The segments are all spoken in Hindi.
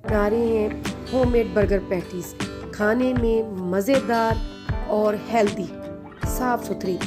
बना रहे हैं होममेड बर्गर पैटीज़, खाने में मज़ेदार और हेल्दी, साफ़ सुथरी।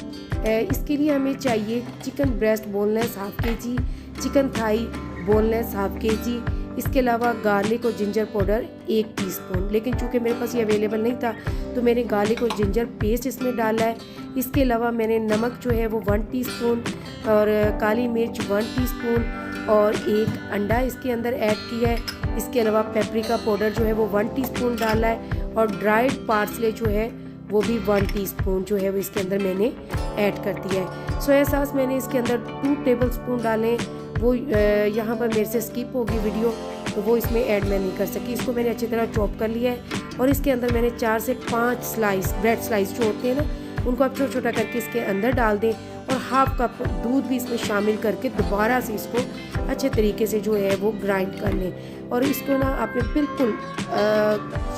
इसके लिए हमें चाहिए chicken breast boneless half kg, chicken thigh boneless half kg, इसके अलावा गार्लिक और जिंजर पाउडर 1 टीस्पून। लेकिन चूँकि मेरे पास ये अवेलेबल नहीं था तो मैंने गार्लिक और जिंजर पेस्ट इसमें डाला है। इसके अलावा मैंने नमक जो है वो 1 टीस्पून और काली मिर्च 1 टीस्पून और 1 अंडा इसके अंदर ऐड किया है। इसके अलावा पेपरिका पाउडर जो है वो 1 टीस्पून डाला है और ड्राइड पार्सले जो है वो भी 1 टीस्पून जो है वो इसके अंदर मैंने ऐड कर दिया है। सोया सॉस मैंने इसके अंदर 2 टेबलस्पून डाले, वो यहाँ पर मेरे से स्किप होगी वीडियो तो वो इसमें ऐड मैं नहीं कर सकी। इसको मैंने अच्छी तरह चॉप कर लिया है और इसके अंदर मैंने 4 से 5 स्लाइस ब्रेड स्लाइस जो होते हैं ना, उनको आप छोटा छोटा करके इसके अंदर डाल दें और हाफ कप दूध भी इसमें शामिल करके दोबारा से इसको अच्छे तरीके से जो है वो ग्राइंड कर लें। और इसको ना आपने बिल्कुल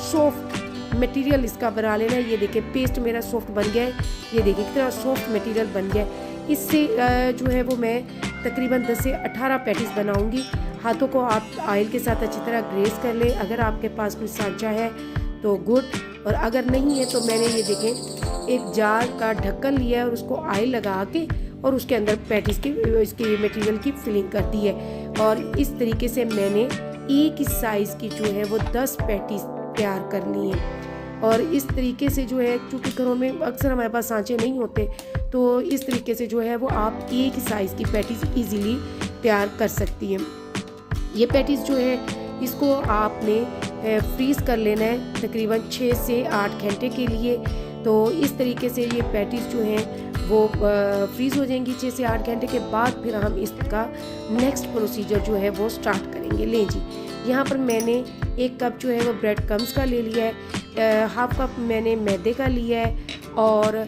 सॉफ्ट मटेरियल इसका बना लेना है। ये देखिए पेस्ट मेरा सॉफ्ट बन गया है, ये देखिए कितना सॉफ्ट मटेरियल बन गया है। इससे जो है वो मैं तकरीबन 10 से 18 पैटीज़ बनाऊंगी। हाथों को आप ऑयल के साथ अच्छी तरह ग्रेस कर लें। अगर आपके पास कोई सांचा है तो गुड, और अगर नहीं है तो मैंने ये देखें एक जार का ढक्कन लिया है और उसको ऑयल लगा के और उसके अंदर पैटीज़ की इसकी मटेरियल की फिलिंग कर दी है। और इस तरीके से मैंने एक ही साइज़ की जो है वो 10 पैटीज़ तैयार कर ली है। और इस तरीके से जो है, चूँकि घरों में अक्सर हमारे पास सांचे नहीं होते, तो इस तरीके से जो है वो आप एक ही साइज़ की पैटीज़ इजीली तैयार कर सकती हैं। ये पैटीज़ जो है इसको आपने फ्रीज़ कर लेना है तकरीबन 6 से 8 घंटे के लिए। तो इस तरीके से ये पैटीज़ जो हैं वो फ्रीज़ हो जाएंगी 6 से 8 घंटे के बाद। फिर हम इसका नेक्स्ट प्रोसीजर जो है वो स्टार्ट करेंगे। लें जी, यहाँ पर मैंने 1 कप जो है वो ब्रेड क्रम्स का ले लिया है, हाफ कप मैंने मैदे का लिया है और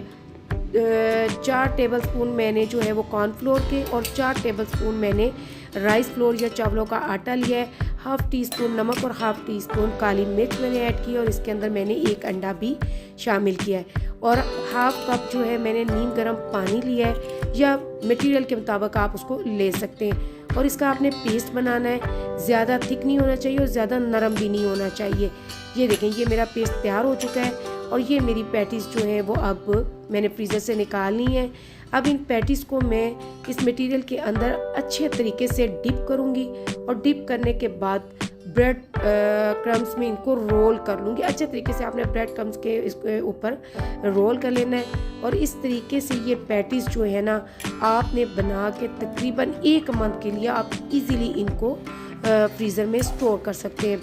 4 टेबलस्पून मैंने जो है वो कॉर्नफ्लोर के और 4 टेबलस्पून मैंने राइस फ्लोर या चावलों का आटा लिया है। हाफ टी स्पून नमक और हाफ टी स्पून काली मिर्च मैंने ऐड की और इसके अंदर मैंने 1 अंडा भी शामिल किया है। और हाफ कप जो है मैंने नीम गर्म पानी लिया है, या मटेरियल के मुताबिक आप उसको ले सकते हैं। और इसका आपने पेस्ट बनाना है, ज़्यादा थिक नहीं होना चाहिए और ज़्यादा नरम भी नहीं होना चाहिए। ये देखें, ये मेरा पेस्ट तैयार हो चुका है और ये मेरी पैटीज़ जो है वो अब मैंने फ्रीज़र से निकाल ली है। अब इन पैटीज़ को मैं इस मटेरियल के अंदर अच्छे तरीके से डिप करूँगी और डिप करने के बाद ब्रेड क्रम्स में इनको रोल कर लूँगी। अच्छे तरीके से आपने ब्रेड क्रम्स के इसके ऊपर रोल कर लेना है। और इस तरीके से ये पैटीज़ जो है ना आपने बना के तकरीबन 1 मंथ के लिए आप इजीली इनको फ्रीज़र में स्टोर कर सकते हैं।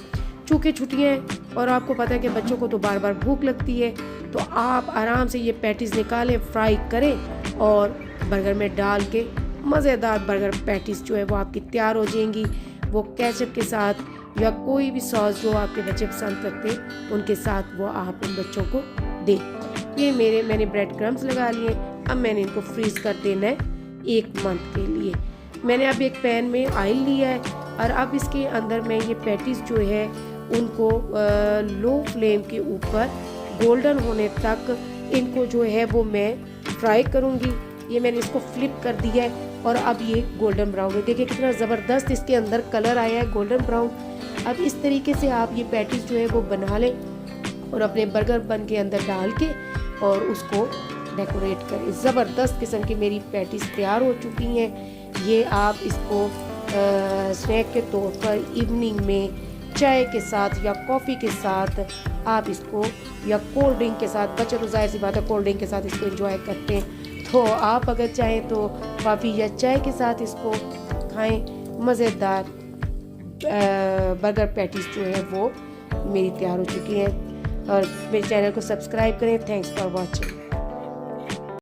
चूँकि छुट्टियाँ हैं और आपको पता है कि बच्चों को तो बार बार भूख लगती है, तो आप आराम से ये पैटीज़ निकालें, फ्राई करें और बर्गर में डाल के मज़ेदार बर्गर पैटीज़ जो है वो आपकी तैयार हो जाएंगी। वो केचप के साथ या कोई भी सॉस जो आपके बच्चे पसंद करते हैं उनके साथ वो आप उन बच्चों को दें। ये मैंने ब्रेड क्रम्स लगा लिए। अब मैंने इनको फ्रीज़ कर देना है 1 मंथ के लिए। मैंने अब एक पैन में ऑयल लिया है और अब इसके अंदर मैं ये पैटीज़ जो है उनको लो फ्लेम के ऊपर गोल्डन होने तक इनको जो है वो मैं फ्राई करूँगी। ये मैंने इसको फ्लिप कर दिया है और अब ये गोल्डन ब्राउन है। देखिए कितना ज़बरदस्त इसके अंदर कलर आया है, गोल्डन ब्राउन। अब इस तरीके से आप ये पैटीज़ जो है वो बना लें और अपने बर्गर बन के अंदर डाल के और उसको डेकोरेट करें। ज़बरदस्त किस्म की मेरी पैटीज़ तैयार हो चुकी हैं। ये आप इसको स्नैक के तौर पर इवनिंग में चाय के साथ या कॉफ़ी के साथ आप इसको, या कोल्ड ड्रिंक के साथ, बच्चे तो जाहिर सी बात है कोल्ड ड्रिंक के साथ इसको एंजॉय करते हैं, तो आप अगर चाहें तो कॉफ़ी या चाय के साथ इसको खाएं। मज़ेदार बर्गर पैटीज़ जो है वो मेरी तैयार हो चुकी है। और मेरे चैनल को सब्सक्राइब करें। Thanks for watching.